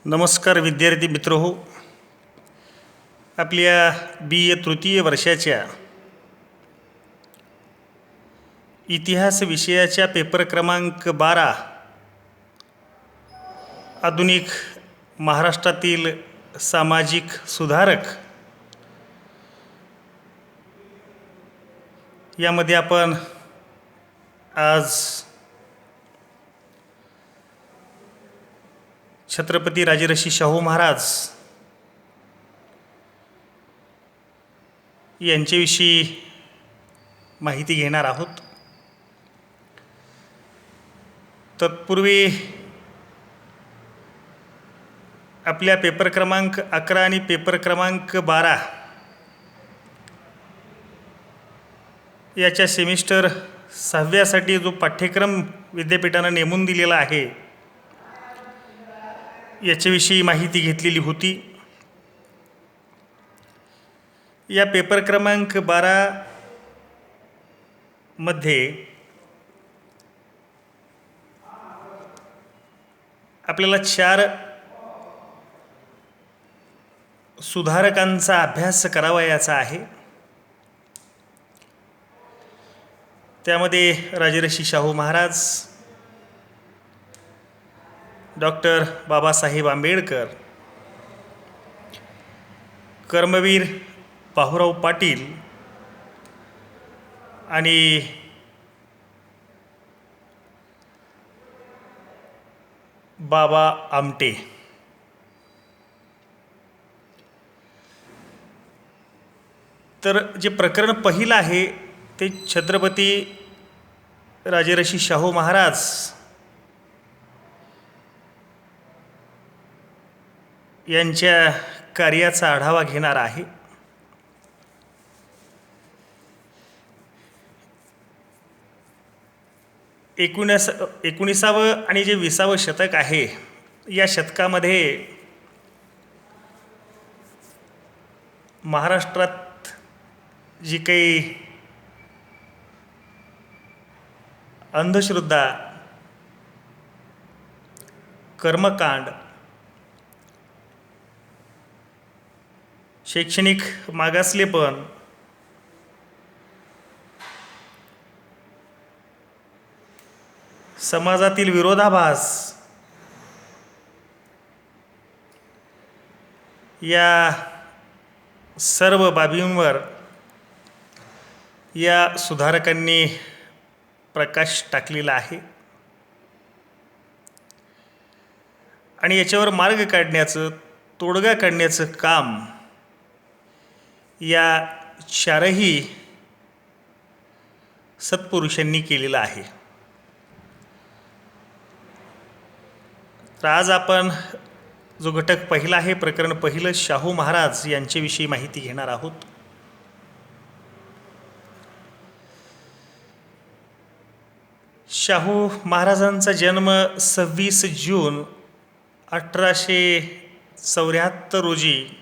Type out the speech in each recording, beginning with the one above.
नमस्कार विद्यार्थी मित्रहो, आपल्या BA तृतीय वर्षाच्या इतिहास विषयाच्या पेपर क्रमांक 12 आधुनिक महाराष्ट्रातील सामाजिक सुधारक यामध्ये आपण आज छत्रपती राजर्षी शाहू महाराज यांच्याविषयी माहिती घेणार आहोत. तत्पूर्वी आपल्या पेपर क्रमांक 11 आणि पेपर क्रमांक 12 याच्या सेमिस्टर 6व्यासाठी जो पाठ्यक्रम विद्यापीठानं नेमून दिलेला आहे याच्याविषयी माहिती घेतलेली होती. या पेपर क्रमांक 12 मध्ये आपल्याला 4 सुधारकांचा अभ्यास करावयाचा आहे. त्यामध्ये राजर्षी शाहू महाराज, डॉक्टर बाबासाहेब आंबेडकर, कर्मवीर बाहुराव पाटील आणि बाबा आमटे. तर जे प्रकरण पहिलं आहे ते छत्रपती राजर्षी शाहू महाराज यांच्या कार्याचा आढावा घेणार आहे. एकोणीसावं आणि जे 20वं शतक आहे या शतकामध्ये महाराष्ट्रात जी काही अंधश्रद्धा, कर्मकांड, शैक्षणिक मागासलेपण, समाजातील विरोधाभास या सर्व बाबींवर या सुधारकांनी प्रकाश टाकलेला आहे आणि याच्यावर मार्ग काढण्याचं, तोडगा काढण्याचं काम या 4ही सत्पुरुषांनी केलेलं आहे. तर आज आपण जो घटक पहिला आहे, प्रकरण पहिलं, शाहू महाराज यांच्याविषयी माहिती घेणार आहोत. शाहू महाराजांचा जन्म 26 जून 1874 रोजी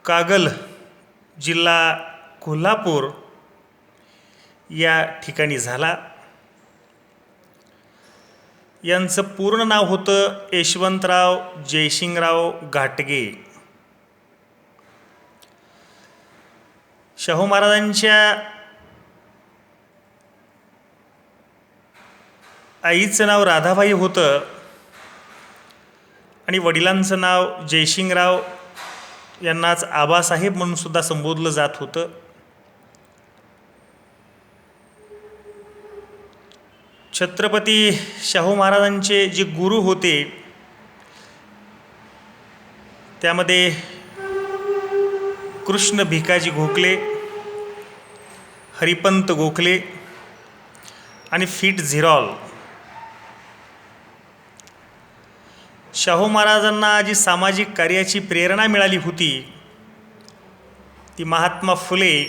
कागल, जिल्हा कोल्हापूर या ठिकाणी झाला. यांचं पूर्ण नाव होतं यशवंतराव जयसिंगराव घाटगे. शाहू महाराजांच्या आईचं नाव राधाबाई होतं आणि वडिलांचं नाव जयसिंगराव, यांनाच आबासाहेब म्हणून सुद्धा संबोधलं जात होतं. छत्रपती शाहू महाराजांचे जे गुरु होते त्यामध्ये कृष्ण भिकाजी गोखले, हरिपंत गोखले आणि फिट झिरॉल. शाहू महाराजांना जी सामाजिक कार्याची प्रेरणा मिळाली होती ती महात्मा फुले,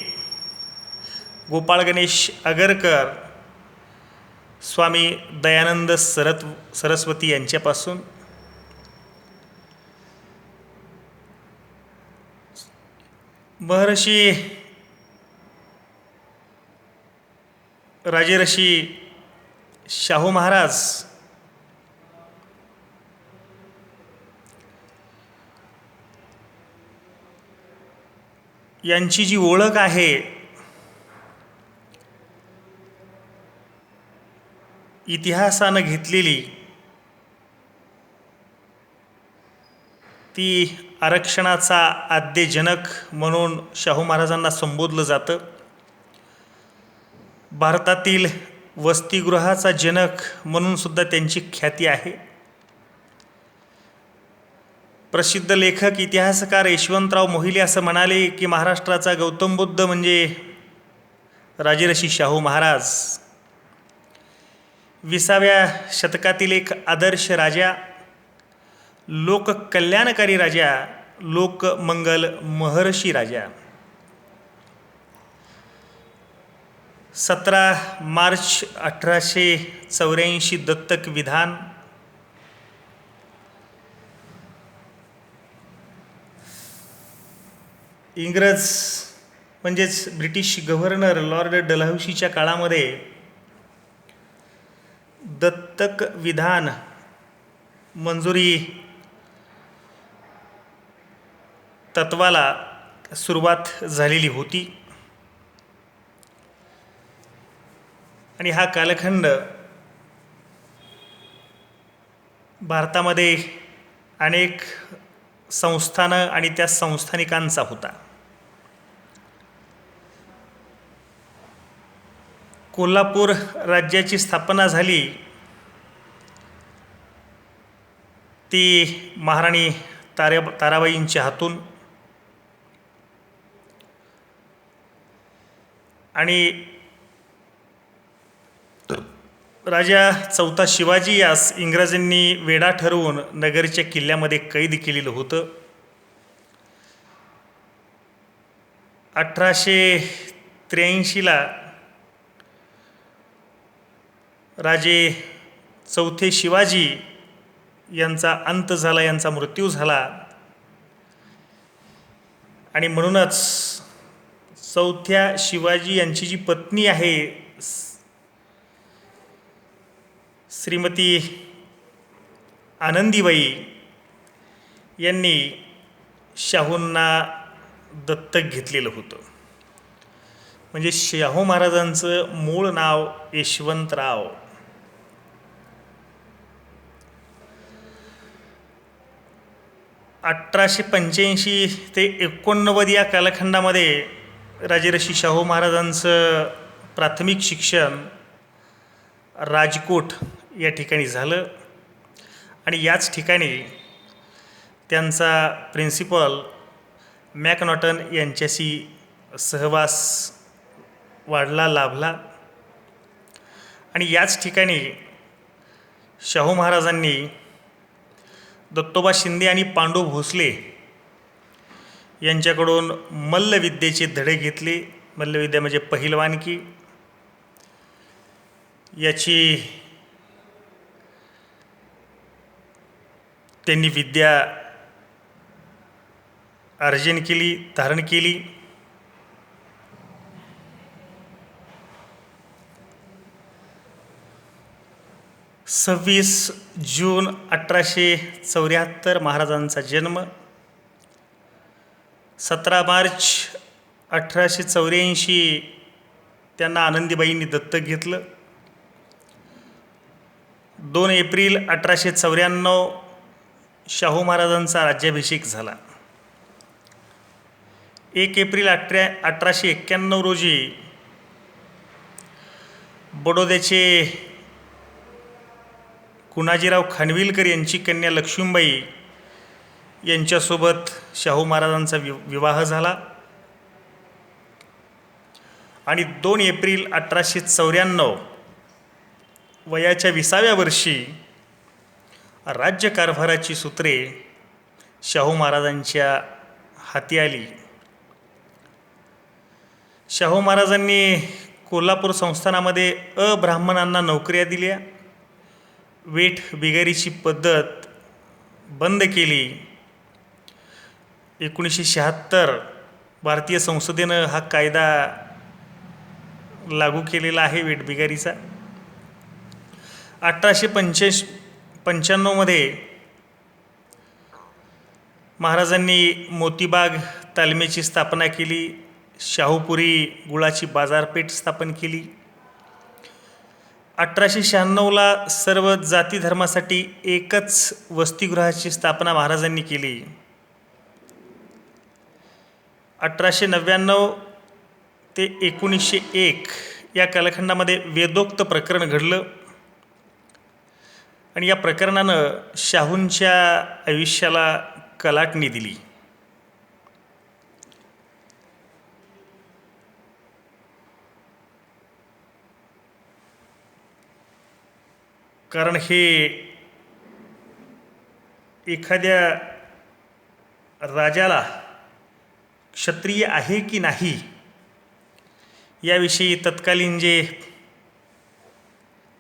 गोपाळ गणेश आगरकर, स्वामी दयानंद सरस्वती यांच्यापासून. महर्षी राजर्षी शाहू महाराज यांची जी ओळख आहे इतिहासानं घेतलेली, ती आरक्षणाचा आद्यजनक म्हणून शाहू महाराजांना संबोधलं जातं. भारतातील वसतिगृहाचा जनक म्हणून सुद्धा त्यांची ख्याती आहे. प्रसिद्ध लेखक इतिहासकार यशवंतराव मोहिले असं म्हणाले की महाराष्ट्राचा गौतम बुद्ध म्हणजे राजर्षी शाहू महाराज. 20व्या शतकातील एक आदर्श राजा, लोककल्याणकारी राजा, लोकमंगल महर्षी राजा. 17 मार्च 1884 दत्तक विधान. इंग्रज म्हणजेच ब्रिटिश गव्हर्नर लॉर्ड डलहौसीच्या काळामध्ये दत्तक विधान मंजुरी तत्वाला सुरुवात झालेली होती. आणि हा कालखंड भारतामध्ये अनेक संस्थानं आणि त्या संस्थानिकांचा होता. कोल्हापूर राज्याची स्थापना झाली ती महाराणी ताराबाईंच्या हातून. आणि राजा चौथा शिवाजी यास इंग्रजांनी वेडा ठरवून नगरच्या किल्ल्यामध्ये कैद केलेलं होतं. 1883 राजे चौथे शिवाजी यांचा अंत झाला, यांचा मृत्यू झाला. आणि म्हणूनच चौथ्या शिवाजी यांची जी पत्नी आहे श्रीमती आनंदीबाई यांनी शाहूंना दत्तक घेतलेलं होतं. म्हणजे शाहू महाराजांचं मूळ नाव यशवंतराव. (1885 ते 89) या कालखंडामध्ये राजर्षी शाहू महाराजांचं प्राथमिक शिक्षण राजकोट या ठिकाणी झालं. आणि याच ठिकाणी त्यांचा प्रिन्सिपल मॅकनॉटन यांच्याशी सहवास वाढला, लाभला. आणि याच ठिकाणी शाहू महाराजांनी दत्तोबा शिंदे आणि पांडू भोसले यांच्याकडून मल्लविद्येचे धडे घेतले. मल्लविद्या म्हणजे पहिलवानकी. याची त्यांनी विद्या अर्जन केली, धारण केली. (26 जून 1874) महाराजांचा जन्म. 17 मार्च 1884 त्यांना आनंदीबाईंनी दत्तक घेतलं. 2 एप्रिल 1894 शाहू महाराजांचा राज्याभिषेक झाला. 1 एप्रिल 1891 रोजी बडोद्याचे कुणाजीराव खानविलकर यांची कन्या लक्ष्मीबाई यांच्यासोबत शाहू महाराजांचा विवाह झाला. आणि 2 एप्रिल 1894 वयाच्या 20व्या वर्षी राज्यकारभाराची सूत्रे शाहू महाराजांच्या हाती आली. शाहू महाराजांनी कोल्हापूर संस्थानामध्ये अब्राह्मणांना नोकऱ्या दिल्या. वेठ बिगारीची पद्धत बंद केली. 1976 भारतीय संसदेनं हा कायदा लागू केलेला आहे वेठबिगारीचा. 1895 महाराजांनी मोतीबाग तालमीची स्थापना केली. शाहूपुरी गुळाची बाजारपेठ स्थापन केली. 1896ला सर्व जाती धर्मासाठी एकच वसतिगृहाची स्थापना महाराजांनी केली. 1899 ते 1901 या कालखंडामध्ये वेदोक्त प्रकरण घडलं आणि या प्रकरणानं शाहूंच्या आयुष्याला कलाटणी दिली. कारण हे एखाद्या राजाला क्षत्रिय आहे की नाही याविषयी तत्कालीन जे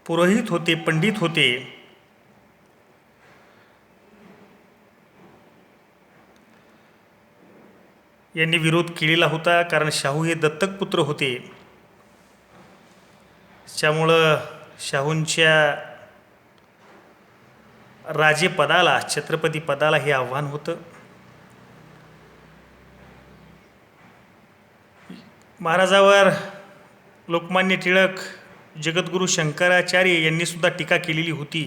पुरोहित होते, पंडित होते, यांनी विरोध केलेला होता. कारण शाहू हे दत्तक पुत्र होते. त्यामुळं शाहूंच्या राजेपदाला, छत्रपती पदाला हे आव्हान होतं. महाराजावर लोकमान्य टिळक, जगद्गुरू शंकराचार्य यांनी सुद्धा टीका केलेली होती.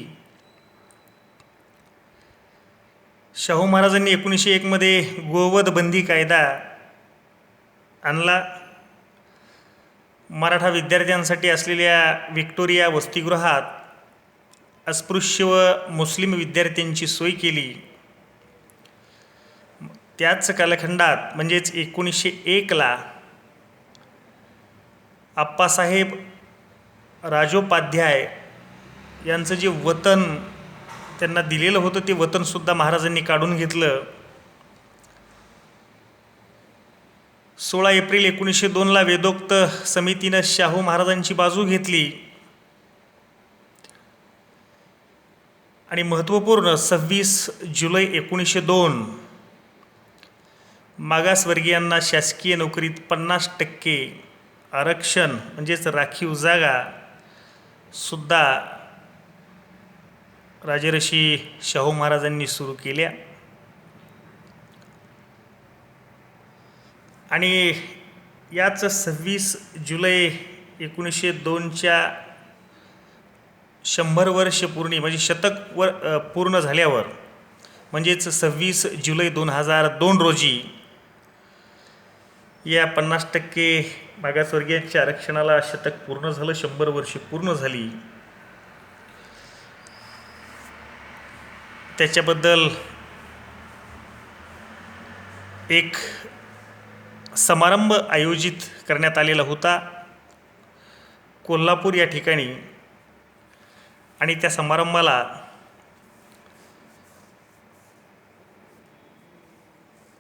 शाहू महाराजांनी 1901 मध्ये गोवध बंदी कायदा आणला. मराठा विद्यार्थ्यांसाठी असलेल्या व्हिक्टोरिया वसतिगृहात अस्पृश्य व मुस्लिम विद्यार्थ्यांची सोय केली. त्याच कालखंडात म्हणजेच 1901ला आप्पासाहेब राजोपाध्याय यांचं जे वतन त्यांना दिलेलं होतं ते वतनसुद्धा महाराजांनी काढून घेतलं. 16 एप्रिल 1902ला वेदोक्त समितीनं शाहू महाराजांची बाजू घेतली आणि महत्त्वपूर्ण 26 जुलै 1902 मागासवर्गीयांना शासकीय नोकरीत 50% आरक्षण म्हणजेच राखीव जागा सुद्धा राजर्षी शाहू महाराजांनी सुरू केल्या. आणि याच 26 जुलै 1902च्या 100 वर्ष म्हणजे शतक पूर्ण झाल्यावर म्हणजेच 26 जुलै 2002 रोजी या 50% मागासवर्गीयांच्या आरक्षणाला शतक पूर्ण झालं, 100 वर्षे पूर्ण झाली. त्याच्याबद्दल एक समारंभ आयोजित करण्यात आलेला होता कोल्हापूर या ठिकाणी. आणि त्या समारंभाला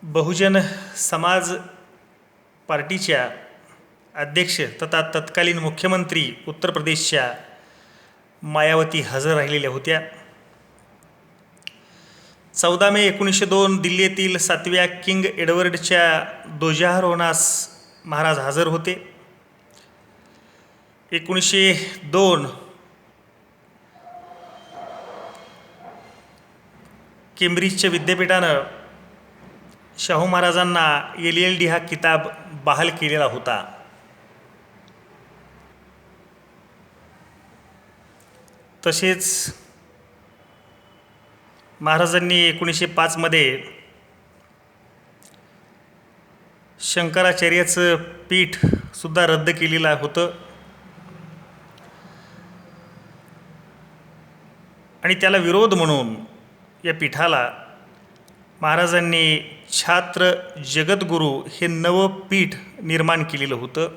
बहुजन समाज पार्टीच्या अध्यक्ष तथा तत्कालीन मुख्यमंत्री उत्तर प्रदेशच्या मायावती हजर राहिलेल्या होत्या. 14 मे 1902 दिल्ली येथील 7व्या किंग एडवर्डच्या ध्वजारोहणास महाराज हजर होते. 1902 केम्ब्रिजच्या विद्यापीठानं शाहू महाराजांना LLD हा किताब बहाल केलेला होता. तसेच महाराजांनी 1905 मध्ये शंकराचार्याचं पीठ सुद्धा रद्द केलेलं होतं आणि त्याला विरोध म्हणून या पीठाला महाराजांनी छात्र जगद्गुरू हे नवं पीठ निर्माण केलेलं होतं.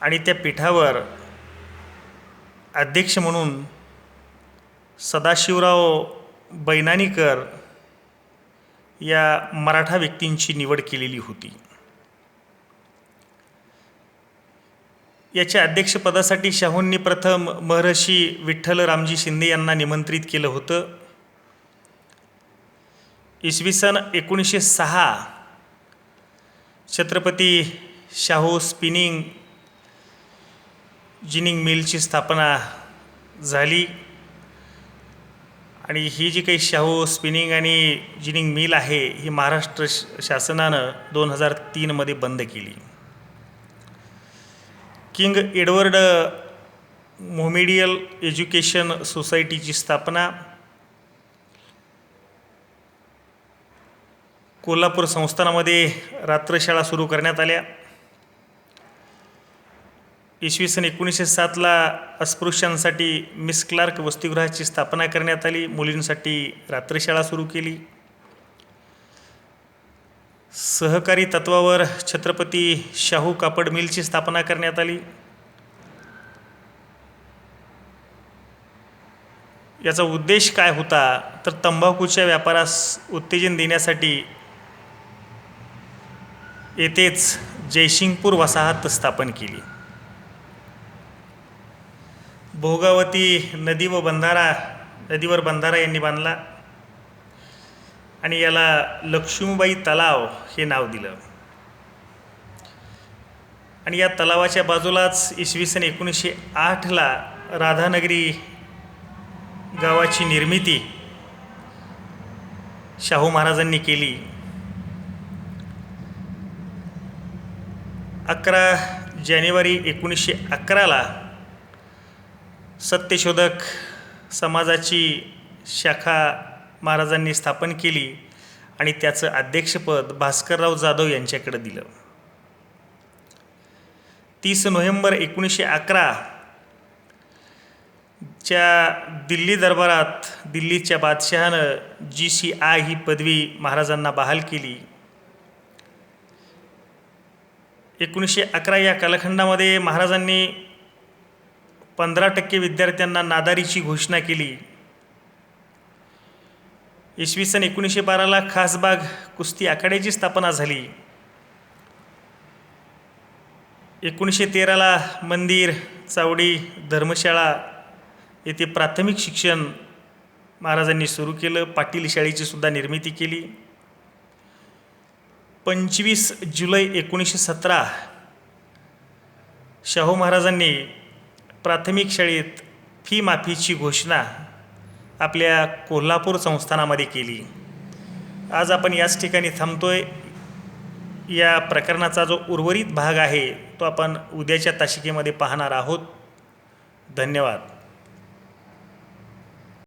आणि त्या पीठावर अध्यक्ष म्हणून सदाशिवराव बैनानीकर या मराठा व्यक्तींची निवड केलेली होती. याच्या अध्यक्षपदासाठी शाहूंनी प्रथम महर्षी विठ्ठल रामजी शिंदे यांना निमंत्रित केलं होतं. इसवी सन 1906 छत्रपती शाहू स्पिनिंग जिनिंग मिलची स्थापना झाली आणि ही जी काही शाहू स्पिनिंग आणि जिनिंग मिल आहे ही महाराष्ट्र शासनानं 2003मध्ये बंद केली. किंग एडवर्ड मोमेडियल एज्युकेशन सोसायटीची स्थापना, कोल्हापूर संस्थानामध्ये रात्रशाळा सुरू करण्यात आल्या. इसवी सन 1907ला अस्पृश्यांसाठी मिस क्लार्क वसतिगृहाची स्थापना करण्यात आली. मुलींसाठी रात्रशाळा सुरू केली. सहकारी तत्वावर छत्रपती शाहू कापड मिलची स्थापना करण्यात आली. याचा उद्देश काय होता तर तंबाखूच्या व्यापारास उत्तेजन देण्यासाठी येथेच जयसिंगपूर वसाहत स्थापन केली. भोगावती नदीवर बंधारा यांनी बांधला आणि याला लक्ष्मीबाई तलाव हे नाव दिलं. आणि या तलावाच्या बाजूलाच इसवी सन 1908ला राधानगरी गावाची निर्मिती शाहू महाराजांनी केली. 11 जानेवारी 1911ला सत्यशोधक समाजाची शाखा महाराजांनी स्थापन केली आणि त्याचं अध्यक्षपद भास्करराव जाधव यांच्याकडे दिलं. 30 नोव्हेंबर 1911 च्या दिल्ली दरबारात दिल्लीच्या बादशहानं GCI ही पदवी महाराजांना बहाल केली. 1911 या कालखंडामध्ये महाराजांनी 15% विद्यार्थ्यांना नादारीची घोषणा केली. इसवी सन 1912ला खासबाग कुस्ती आखाड्याची स्थापना झाली. 1913ला मंदिर, चावडी, धर्मशाळा येथे प्राथमिक शिक्षण महाराजांनी सुरू केलं. पाटील शाळेची सुद्धा निर्मिती केली. 25 जुलै 1917 शाहू महाराजांनी प्राथमिक शाळेत फी माफीची घोषणा आपल्या कोल्हापूर संस्थानामध्ये केली. आज आपण याच ठिकाणी थांबतोय. या प्रकरणाचा जो उर्वरित भाग आहे तो आपण उद्याच्या तासिकेमध्ये पाहणार आहोत. धन्यवाद.